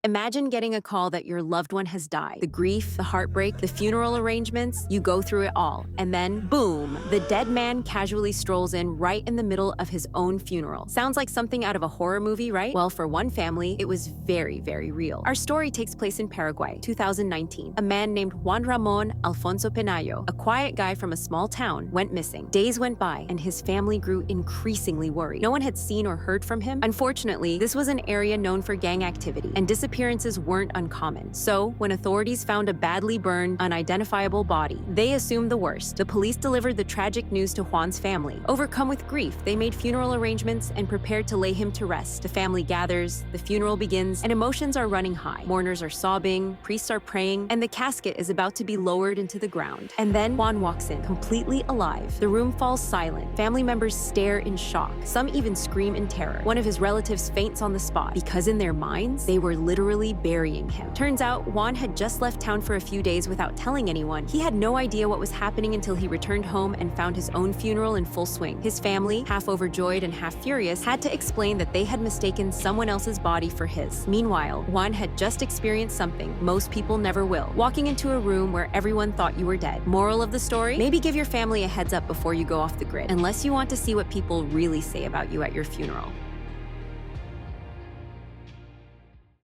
Imagine getting a call that your loved one has died. The grief, the heartbreak, the funeral arrangements, you go through it all. And then, boom, the dead man casually strolls in right in the middle of his own funeral. Sounds like something out of a horror movie, right? Well, for one family, it was very, very real. Our story takes place in Paraguay, 2019. A man named Juan Ramón Alfonso Penayo, a quiet guy from a small town, went missing. Days went by, and his family grew increasingly worried. No one had seen or heard from him. Unfortunately, this was an area known for gang activity, and disappearances weren't uncommon. So, when authorities found a badly burned, unidentifiable body, they assumed the worst. The police delivered the tragic news to Juan's family. Overcome with grief, they made funeral arrangements and prepared to lay him to rest. The family gathers, the funeral begins, and emotions are running high. Mourners are sobbing, priests are praying, and the casket is about to be lowered into the ground. And then Juan walks in, completely alive. The room falls silent. Family members stare in shock. Some even scream in terror. One of his relatives faints on the spot, because in their minds, they were literally burying him. Turns out, Juan had just left town for a few days without telling anyone. He had no idea what was happening until he returned home and found his own funeral in full swing. His family, half overjoyed and half furious, had to explain that they had mistaken someone else's body for his. Meanwhile, Juan had just experienced something most people never will: walking into a room where everyone thought you were dead. Moral of the story? Maybe give your family a heads up before you go off the grid, unless you want to see what people really say about you at your funeral.